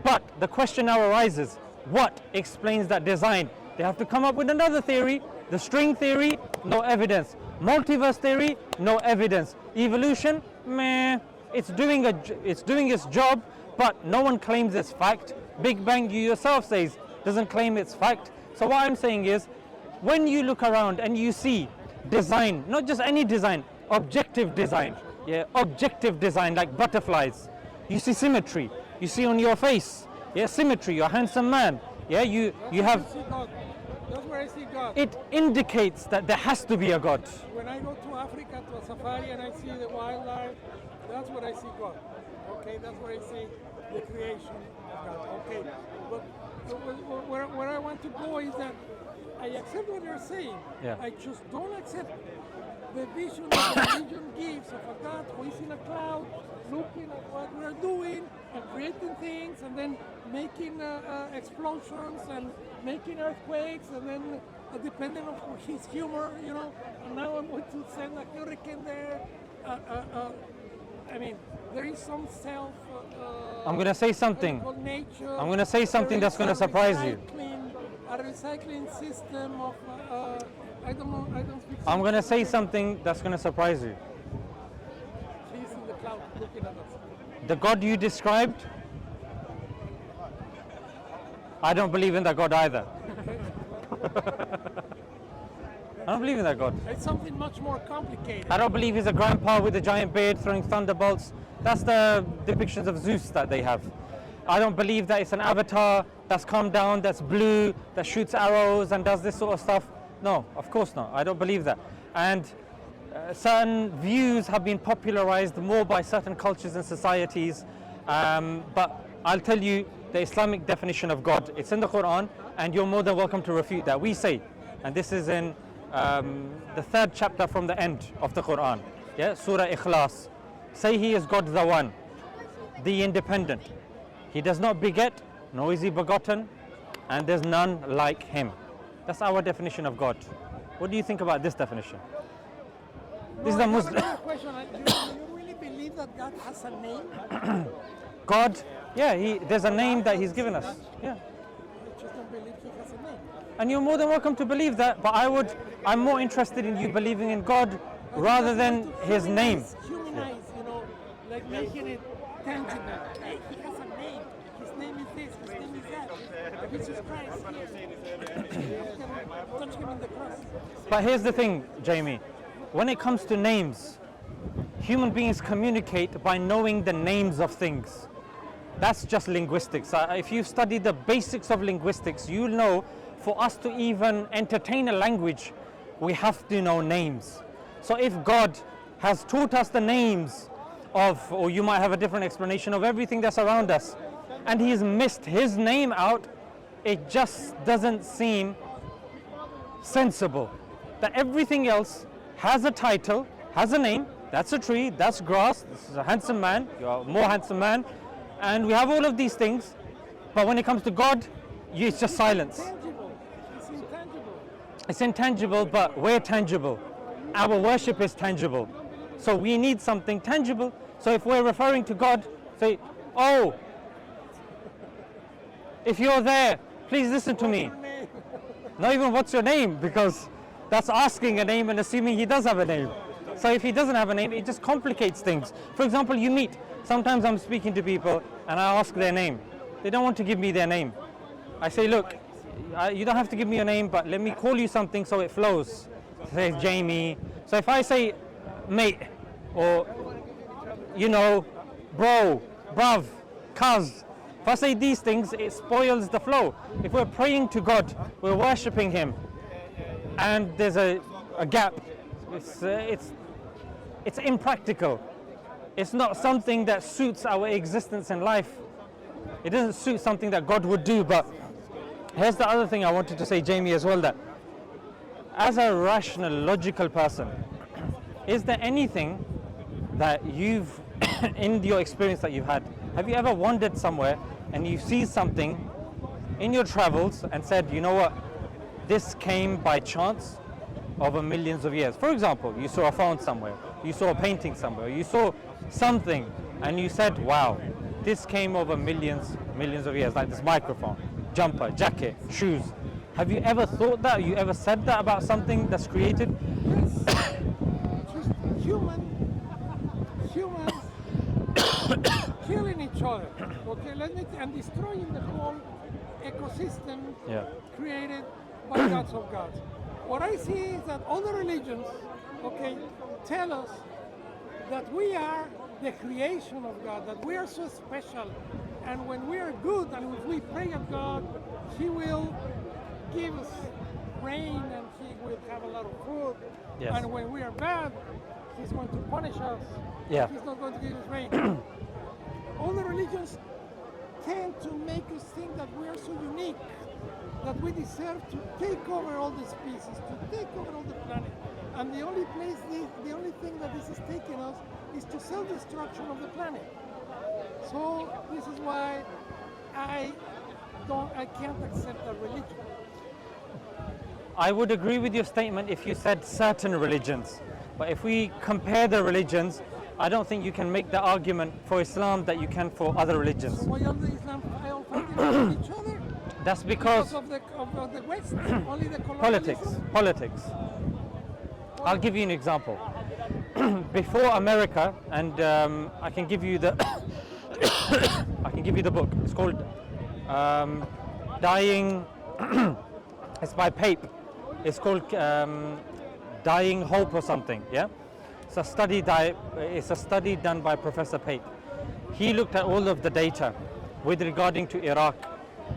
But the question now arises, what explains that design? They have to come up with another theory. The string theory, no evidence. Multiverse theory, no evidence. Evolution, meh, it's doing its job, but no one claims it's fact. Big Bang, you yourself says, doesn't claim it's fact. So what I'm saying is, when you look around and you see design, not just any design, objective design, yeah, objective design like butterflies. You see symmetry. You see on your face, yeah, symmetry. You're a handsome man. Yeah, you have. That's where I see God. It indicates that there has to be a God. When I go to Africa to a safari and I see the wildlife, that's where I see God. Okay, that's where I see the creation of God. Okay, but where I want to go is that I accept what you're saying. Yeah. I just don't accept the vision that the religion gives of a God who is in a cloud, looking at what we're doing and creating things, and then making explosions and making earthquakes, and then depending on his humor, you know. And now I'm going to send a hurricane there. I mean, there is some self. I'm going to say something. Nature. I'm going to say something that's going to surprise you. A recycling system of, I don't speak. I'm going to say something that's going to surprise you. He's in the cloud looking at us. The God you described, I don't believe in that God either. I don't believe in that God. It's something much more complicated. I don't believe he's a grandpa with a giant beard throwing thunderbolts. That's the depictions of Zeus that they have. I don't believe that it's an avatar that's come down, that's blue, that shoots arrows and does this sort of stuff. No, of course not. I don't believe that. And certain views have been popularized more by certain cultures and societies. But I'll tell you the Islamic definition of God. It's in the Quran, and you're more than welcome to refute that. We say, and this is in the third chapter from the end of the Quran, yeah, Surah Ikhlas. Say he is God the One, the Independent. He does not beget, nor is he begotten, and there's none like him. That's our definition of God. What do you think about this definition? This is the Muslim. Question. Do you really believe that God has a name? God, yeah, there's a name that he's given us. Yeah. I just don't believe he has a name. And you're more than welcome to believe that, but I'm more interested in you believing in God rather than his name. Humanize, you know, like making it tangible. Hey, he has a name. His name is this, his name is that. Jesus Christ, yes. Touch him in the cross. But here's the thing, Jamie. When it comes to names, human beings communicate by knowing the names of things. That's just linguistics. If you've studied the basics of linguistics, you'll know for us to even entertain a language, we have to know names. So if God has taught us the names of, or you might have a different explanation of everything that's around us, and he's missed his name out, it just doesn't seem sensible. That everything else has a title, has a name, that's a tree, that's grass, this is a handsome man, you're a more handsome man, And we have all of these things, but when it comes to God, it's just silence. Tangible. It's intangible. It's intangible, but we're tangible. Our worship is tangible. So we need something tangible. So if we're referring to God, say, oh, if you're there, please listen to me. Not even what's your name, because that's asking a name and assuming he does have a name. So if he doesn't have a name, it just complicates things. For example, you meet, sometimes I'm speaking to people and I ask their name. They don't want to give me their name. I say, look, you don't have to give me your name, but let me call you something so it flows. Say Jamie. So if I say mate, or you know, bro, bruv, cuz, if I say these things, it spoils the flow. If we're praying to God, we're worshipping Him, and there's a gap, it's impractical. It's not something that suits our existence in life. It doesn't suit something that God would do. But here's the other thing I wanted to say, Jamie, as well, that as a rational, logical person, is there anything that you've, in your experience that you've had, have you ever wandered somewhere and you see something in your travels and said, you know what, this came by chance over millions of years? For example, you saw a phone somewhere, you saw a painting somewhere, you saw something and you said, wow, this came over millions of years, like this microphone, jumper, jacket, shoes. Have you ever thought that? You ever said that about something that's created? Yes. Just humans killing each other, okay, and destroying the whole ecosystem Yeah. created by gods of gods. What I see is that all the religions, okay, tell us that we are the creation of God, that we are so special, and when we are good and if we pray at God, He will give us rain and He will have a lot of food. Yes. And when we are bad, He's going to punish us. Yeah. He's not going to give us rain. All the religions tend to make us think that we are so unique, that we deserve to take over all the species, to take over all the planet. And the only thing that this is taking us is to self-destruction of the planet. So this is why I can't accept a religion. I would agree with your statement if you said certain religions. But if we compare the religions, I don't think you can make the argument for Islam that you can for other religions. So why are the Islam all fighting with each other? That's because of the West, only the politics. colonialism? I'll give you an example. Before America, and I can give you the book. It's called Dying. It's by Pape. It's called Dying Hope or something. Yeah. It's a study done by Professor Pape. He looked at all of the data with regarding to Iraq,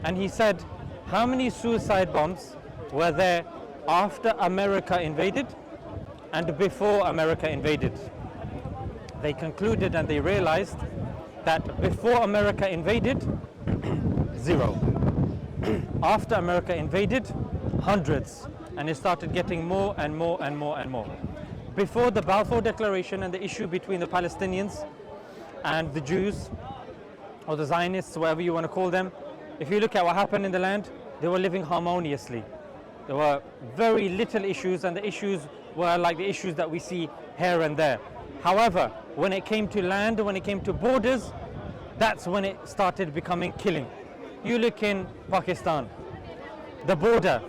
and he said, how many suicide bombs were there after America invaded and before America invaded? They concluded and they realized that before America invaded, 0. After America invaded, hundreds, and it started getting more and more and more and more. Before the Balfour Declaration and the issue between the Palestinians and the Jews, or the Zionists, whatever you want to call them, if you look at what happened in the land, they were living harmoniously. There were very little issues, and the issues were like the issues that we see here and there. However, when it came to land, when it came to borders, that's when it started becoming killing. You look in Pakistan, the border.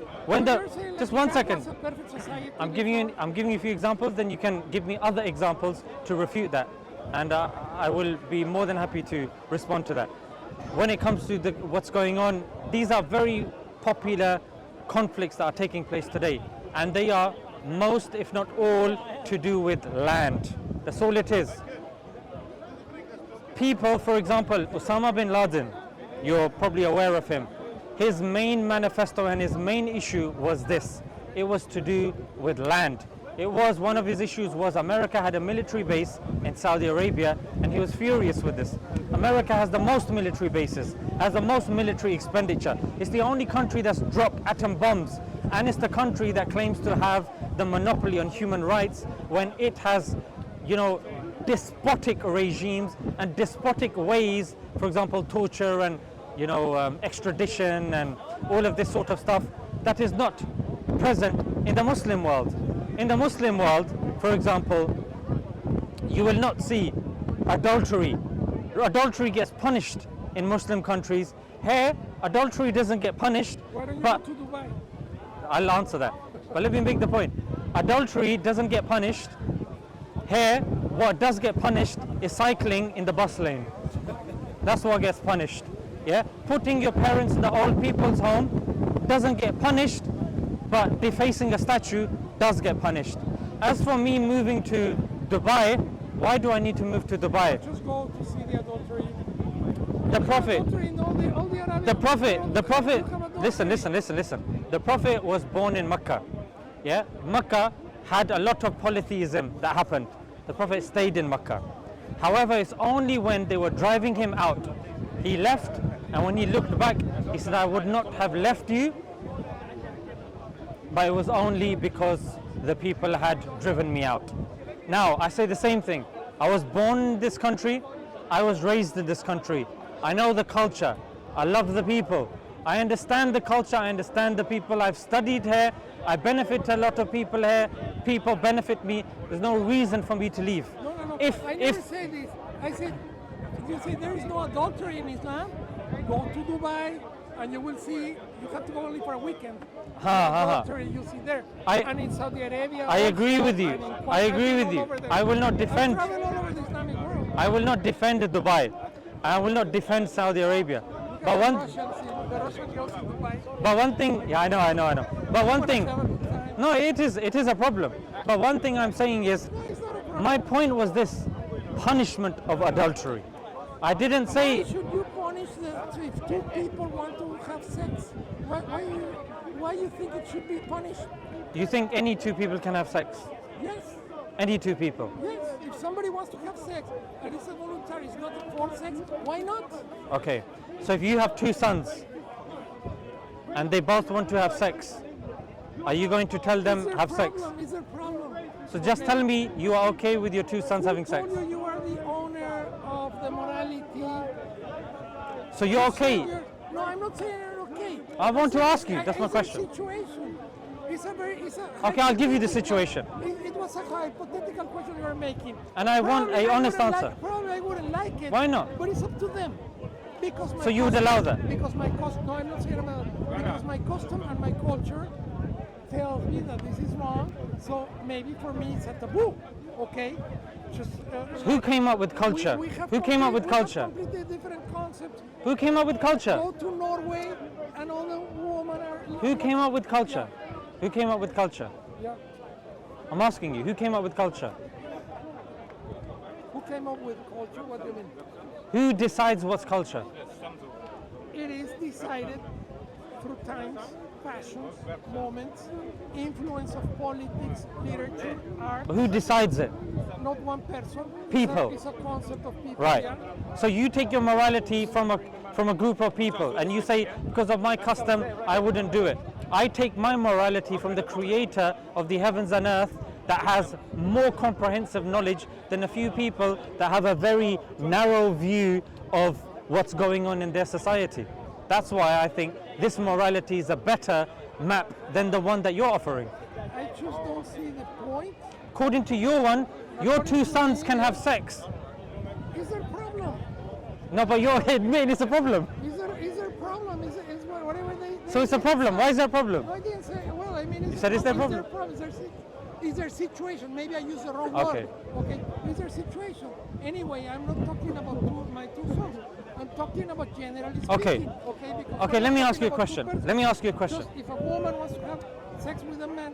Just 1 second. I'm giving you a few examples, then you can give me other examples to refute that, and I will be more than happy to respond to that. When it comes to what's going on, these are very popular conflicts that are taking place today, and they are most, if not all, to do with land. That's all it is. People, for example, Osama bin Laden, you're probably aware of him. His main manifesto and his main issue was this. It was to do with land. It was one of his issues was America had a military base in Saudi Arabia, and he was furious with this. America has the most military bases, has the most military expenditure. It's the only country that's dropped atom bombs, and it's the country that claims to have the monopoly on human rights when it has, despotic regimes and despotic ways, for example, torture and extradition and all of this sort of stuff, that is not present in the Muslim world. In the Muslim world, for example, you will not see adultery. Adultery gets punished in Muslim countries. Here, adultery doesn't get punished. Why don't you But go to Dubai? I'll answer that. But let me make the point. Adultery doesn't get punished. Here, what does get punished is cycling in the bus lane. That's what gets punished. Yeah? Putting your parents in the old people's home doesn't get punished, but defacing a statue does get punished. As for me moving to Dubai, why do I need to move to Dubai? Just go to see the adultery. The Prophet, Adultery in all the Arabian the Prophet, world, the Prophet, you have adultery. listen. The Prophet was born in Mecca. Yeah? Mecca had a lot of polytheism that happened. The Prophet stayed in Mecca. However, it's only when they were driving him out, he left, and when he looked back, he said, I would not have left you, but it was only because the people had driven me out. Now, I say the same thing. I was born in this country, I was raised in this country. I know the culture, I love the people. I understand the culture, I understand the people. I've studied here, I benefit a lot of people here, people benefit me. There's no reason for me to leave. No. I never If say this. I said, you say there is no adultery in Islam. Go to Dubai, and you will see. You have to go only for a weekend. Adultery you see there. And in Saudi Arabia. I agree with you. and in I agree with all you. over there. I will not defend. I travel all over the Islamic world. I will not defend Dubai. I will not defend Saudi Arabia. Look But at one, the Russian girls in Dubai. but one thing, yeah, I know. But one thing, Have a good time. no, it is a problem. But one thing I'm saying is, No, it's not a problem. my point was this: punishment of adultery. I didn't Why say. should you punish if two people want to have sex? Why you think it should be punished? Do you think any two people can have sex? Yes. Any two people? Yes, if somebody wants to have sex and it's a voluntary, it's not a forced sex, why not? Okay. So if you have two sons and they both want to have sex, are you going to tell them have sex? Is there a problem? So just tell me you are okay with your two sons having Who sex. told you are the owner of the morality? So you're okay. No, I'm not saying you're okay. I want to ask you. It's That's my a question. situation. Okay, I'll give you the situation. It was a hypothetical question you were making. And I want Probably a honest wouldn't answer. Probably I wouldn't like it. Why not? But it's up to them. Because So you would allow that? Because my custom. No, I'm not saying about that. Because my custom and my culture tells me that this is wrong. So maybe for me it's a taboo. Okay. Just. Who came up with culture? We have Who came up with we have culture? completely different concepts. Who came up with culture? Go to Norway and all the women are. Who came up with culture? Who came up with culture? Yeah. I'm asking you, who came up with culture? Who came up with culture? What do you mean? Who decides what's culture? It is decided through times, fashions, moments, influence of politics, literature, art. Who decides it? Not one person. People. It's a concept of people. Right. Yeah? So you take your morality from a group of people and you say, because of my custom, I wouldn't do it. I take my morality from the creator of the heavens and earth that has more comprehensive knowledge than a few people that have a very narrow view of what's going on in their society. That's why I think this morality is a better map than the one that you're offering. I just don't see the point. According to your one, your two sons can have sex. Is there a problem? No, but you're admitting it's a problem. Is there a problem? Is whatever they So it's a problem. Why is there a problem? No, I didn't say. Well, I mean, You said is there a Is problem? Is there a situation? Maybe I used the wrong Okay. word. Okay. Is there a situation? Anyway, I'm not talking about my two sons. I'm talking about generally speaking. Okay. Okay. Because Okay, we're let me not ask you a talking about two question. persons. Let me ask you a question. Just if a woman wants to have sex with a man,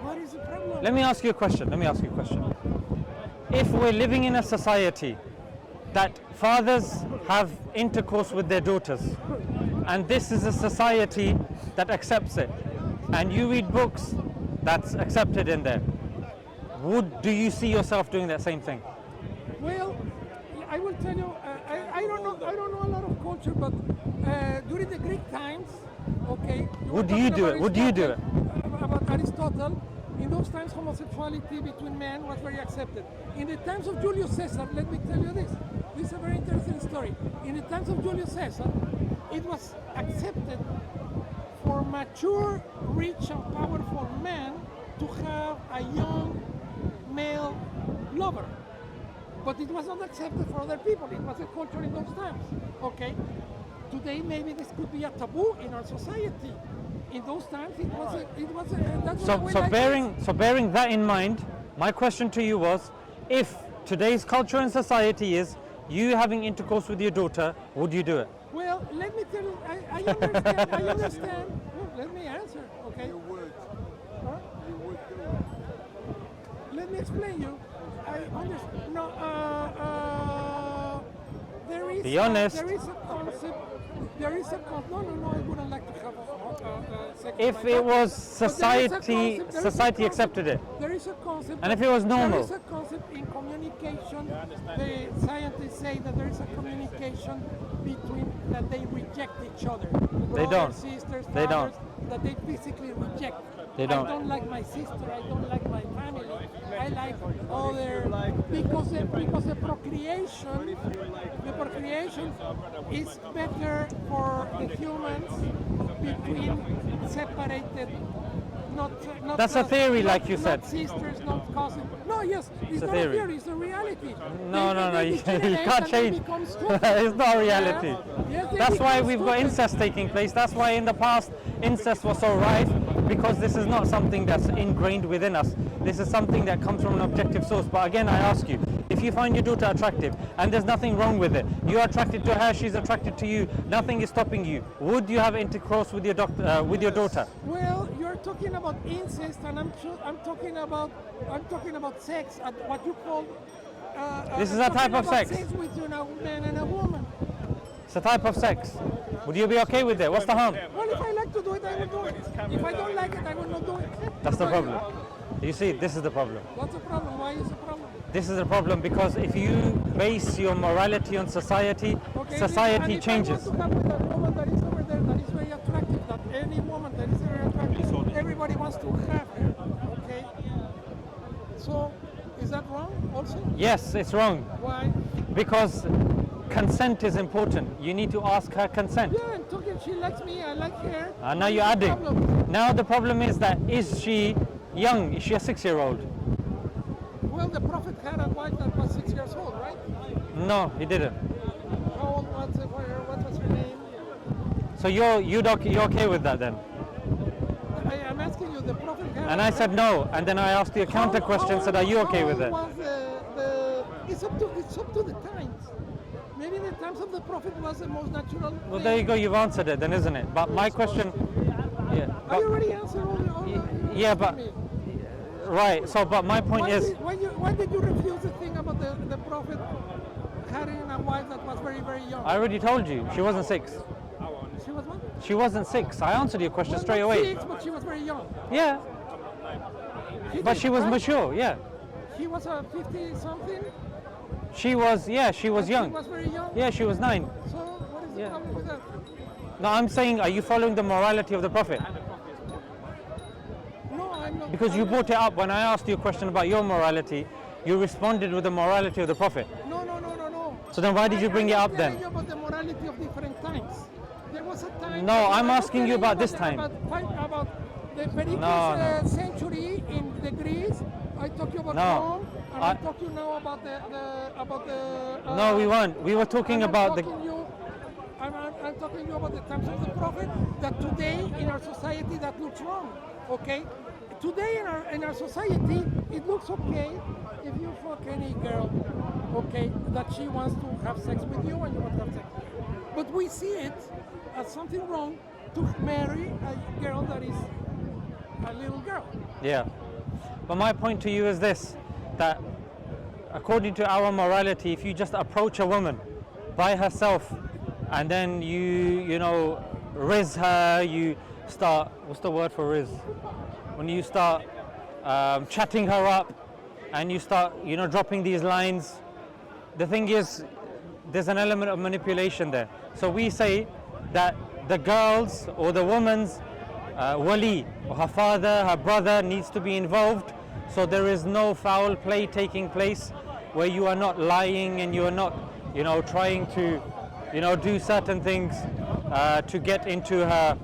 what is the problem? Let me ask you a question. If we're living in a society that fathers have intercourse with their daughters, and this is a society that accepts it, and you read books that's accepted in there, do you see yourself doing that same thing? Well, I will tell you. I don't know a lot of culture, but during the Greek times, okay. Would you do it? Would you do it? About Aristotle, In those times, homosexuality between men was very accepted. In the times of Julius Caesar, let me tell you this. This is a very interesting story. In the times of Julius Caesar, it was accepted for mature, rich, and powerful men to have a young male lover. But it was not accepted for other people. It was a culture in those times. Okay? Today, maybe this could be a taboo in our society. In those times, that's So, what we so like bearing this. so bearing that in mind, my question to you was, if today's culture and society is you having intercourse with your daughter, would you do it? Well, let me tell you, I understand, I understand. Look, let me answer, okay? You would. Huh? You would do it. Let me explain you. I understand. No, there is. Be honest. There is a concept. There is a concept. No, I wouldn't like to have sex. If like it that. was But there is a society, concept- there is a society concept- accepted it. There is a concept. And if it was normal? There is a concept in communication. The scientists say that there is a communication between that they reject each other. They Brothers, don't. Sisters, They don't. fathers, that they physically reject. They don't. I don't like my sister. I don't like my family. I like other because the procreation is better for the humans between separated. Not That's a theory, like you said. Not sisters, not cousins. No, yes, it's a not theory. a theory. It's a reality. No, They you degenerate can't and they change. become stupid. It's not reality. Yes, they That's why become we've got stupid. incest taking place. That's why in the past incest was so rife, because this is not something that's ingrained within us. This is something that comes from an objective source. But again, I ask you, if you find your daughter attractive and there's nothing wrong with it, you're attracted to her, she's attracted to you, nothing is stopping you, would you have intercourse with your daughter? Well, you're talking about incest, and I'm talking about sex, what you call. This is I'm a type talking of about sex. Sex between a man and a woman. It's a type of sex. Would you be okay with it? What's the harm? Well, if I like to do it, I will do it. If I don't like it, I will not do it. That's the problem. You see, this is the problem. What's the problem? Why is the problem? This is the problem because if you base your morality on society, Okay, society and changes. If I want to have with a woman that is over there that is very attractive, that any woman that is very attractive, everybody wants to have her. Okay. So, is that wrong also? Yes, it's wrong Why? because consent is important. You need to ask her consent. Yeah, I'm talking. She likes me. I like her. And now What you're is the adding. problem? Now the problem is that is she young? Is she a 6-year-old? Well, the Prophet had a wife that was 6 years old, right? No, he didn't. How old was it? What was her name? So you're okay with that then? I'm asking you. The Prophet had. And I said no. And then I asked you a counter question. Said, are you okay with it? It's up to the times. Maybe the times of the Prophet was the most natural. Well, thing. there you go. You've answered it then, isn't it? But my question, yeah. I But, already answered all the yeah, but me. right. So, but my point is. Why did you refuse the thing about the Prophet having a wife that was very, very young? I already told you, she wasn't 6. She was what? She wasn't 6. I answered your question Well, straight not away. 6, but she was very young. Yeah, but did, she was right? mature, yeah. She was a 50-something. She was young. She was very young. Yeah, she was 9. So what is the Yeah. problem with that? No, I'm saying, are you following the morality of the Prophet? No, I'm not. Because you brought it up when I asked you a question about your morality, you responded with the morality of the Prophet. No. So then why did you bring it up I'm then? telling you about the morality of different times. There was a time. No, I'm asking you about this time. About the Pericles No. century in the Greece. I talk you about No, Rome, and I talk you now about the. No, we weren't. We were talking about the. I'm talking to you about the times of the Prophet. That today in our society that looks wrong. Okay, today in our society it looks okay if you fuck any girl. Okay, that she wants to have sex with you and you want to have sex with her. But we see it as something wrong to marry a girl that is a little girl. Yeah. But my point to you is this, that according to our morality, if you just approach a woman by herself and then you riz her, you start, what's the word for riz? When you start chatting her up and you start, dropping these lines, the thing is, there's an element of manipulation there. So we say that the girls or the woman's wali, or her father, her brother needs to be involved, so there is no foul play taking place where you are not lying and you are not, trying to, do certain things to get into her,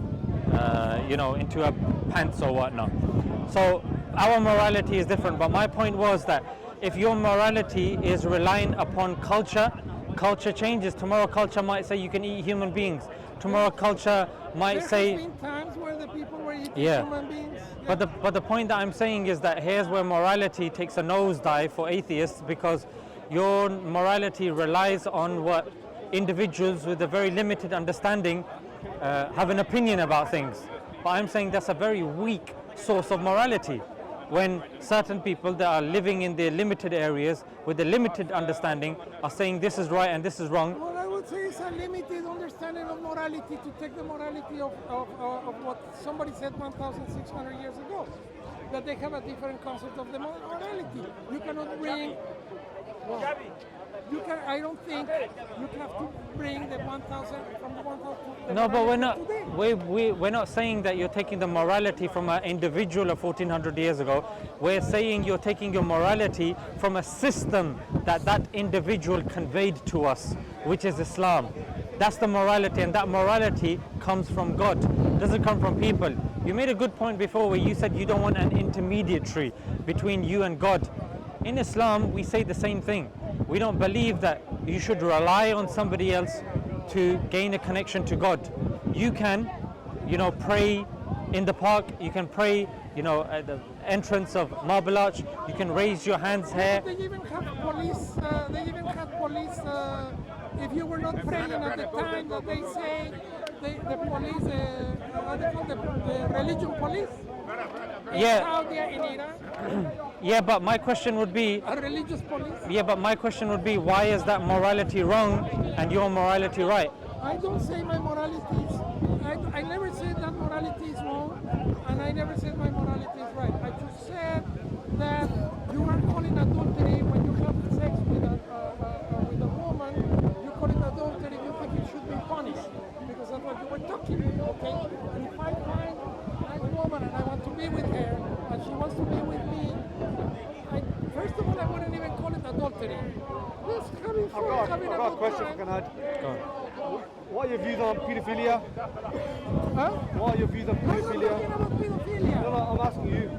into her pants or whatnot. So our morality is different, but my point was that if your morality is relying upon culture, culture changes. Tomorrow culture might say you can eat human beings. Tomorrow culture might There say... has been times where the people were eating Yeah. human beings. But the point that I'm saying is that here's where morality takes a nosedive for atheists, because your morality relies on what individuals with a very limited understanding have an opinion about things. But I'm saying that's a very weak source of morality, when certain people that are living in their limited areas with a limited understanding are saying this is right and this is wrong. What I would say is a limited understanding of morality to take the morality of what somebody said 1,600 years ago, that they have a different concept of the morality. You cannot bring... Well, I don't think you have to bring the 1,000 from the 1,000 to No, but we're not. today. We're not saying that you're taking the morality from an individual of 1,400 years ago. We're saying you're taking your morality from a system that individual conveyed to us, which is Islam. That's the morality, and that morality comes from God. It doesn't come from people. You made a good point before where you said you don't want an intermediary between you and God. In Islam, we say the same thing. We don't believe that you should rely on somebody else to gain a connection to God. You can, pray in the park. You can pray, at the entrance of Marble Arch. You can raise your hands here. They even have police. If you were not praying at the time that they say the police, what they call the religion police. Yeah. In Saudi, in Iran. Yeah, but my question would be, A religious police. yeah, but my question would be, why is that morality wrong and your morality right? I don't say my morality is. I never said that morality is wrong, and I never said my morality is right. I just said that you are calling adultery when you have sex with a woman. You call it adultery. You think it should be punished because that's what you were talking. Okay. And if I find a nice woman and I want to be with her, and she wants to be with me, first of all, I wouldn't even call it adultery. Just having fun, having I've got a question if I can add. What are your views on pedophilia? Huh? What are your views on I'm not pedophilia? talking about pedophilia. No, I'm asking you.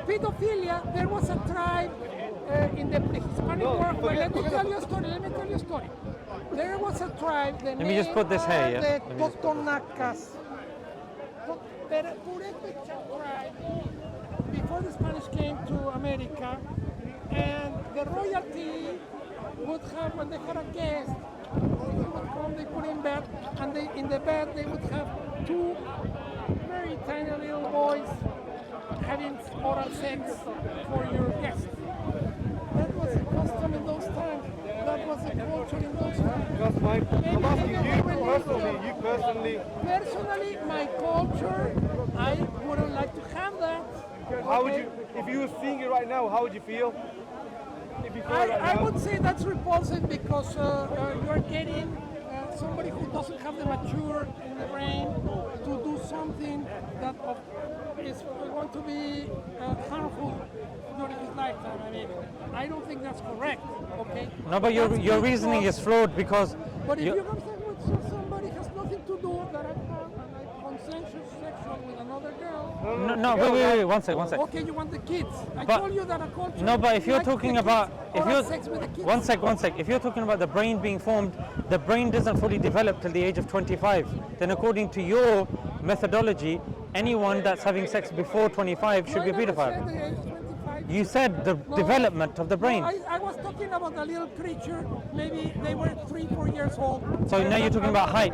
Pedophilia, there was a tribe in the pre-Hispanic No, world. Well, let me forget- tell you a story. There was a tribe, the Let me just put this here, yeah? the Let me just- Totonacas. Purepecha tribe, before the Spanish came to America, and the royalty would have, when they had a guest, they would come, they put in bed, and in the bed they would have two very tiny little boys having oral sex for your guest. That was a custom in those times. That was a culture in those times. That's fine. I'm asking you personally. Personally, my culture, I wouldn't like to have that. How would you, if you were seeing it right now, how would you feel? If you saw it right I now? would say that's repulsive because you're getting somebody who doesn't have the mature in the brain to do something that is going to be harmful during his lifetime. I mean, I don't think that's correct. Okay. No, but your reasoning is flawed because But if you- you have sex with somebody has nothing to do that I have consensual sexual with another girl. no, wait, one sec. Okay, you want the kids. I But- told you that a culture. No, but if you're likes talking the about, kids if or you're, have sex with the kids. one sec. If you're talking about the brain being formed, the brain doesn't fully develop till the age of 25. Then according to your methodology, anyone that's having sex before 25 should be a I never pedophile. said the age 25. You said the No, development of the brain. No, I was talking about a little creature. Maybe they were 3-4 years old. So now you're talking about height.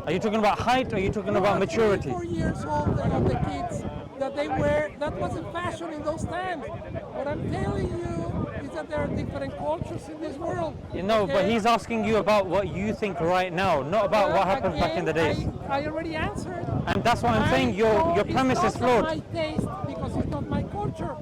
Are you talking about height or are you talking about maturity? 3-4 years old of the kids that they were. That was a fashion in those times. What I'm telling you is that there are different cultures in this world. You know, but okay? he's asking you about what you think right now, not about what happened back in the days. I already answered. And that's why I'm saying your premise is It's not flawed. my taste because it's not my culture.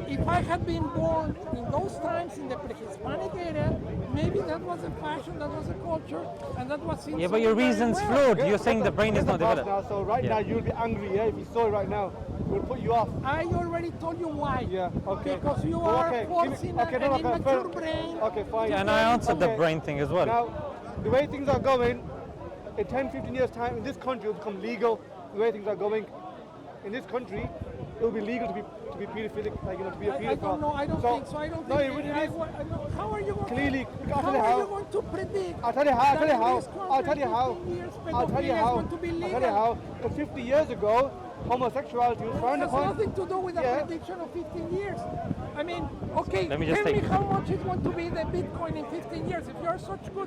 if I had been born in those times in the pre-Hispanic era, maybe that was a fashion, that was a culture, and that was seen Yeah, but your very reason's well. flawed. You're saying the brain is Forget not the past developed. now, so right Yeah. now you'll be angry, yeah? If you saw it right now, it will put you off. I already told you why. Yeah, okay. Because you Well, are okay, give me- forcing okay, an no, okay, immature fair- brain. Okay, fine. Yeah, and I answered the Okay. brain thing as well. Now, the way things are going, in 10, 15 years' time, in this country, it will become legal. The way things are going, in this country, it will be legal to be pedophilic, like, to be a pedophile. I don't know. I don't think so. I don't No, think. it really is. How are you going? Clearly, I'll how tell you are how. you going to predict? I'll tell you how. I'll tell you that in how. this country I'll tell you how. 15 years, I'll tell you pedophilia is how. going to be I'll legal. tell you how. Because 50 years ago, homosexuality was frowned It has upon. nothing to do with a Yeah. prediction of 15 years. I mean, okay, Let me just tell me take- how much is going to be the Bitcoin in 15 years. If you're such good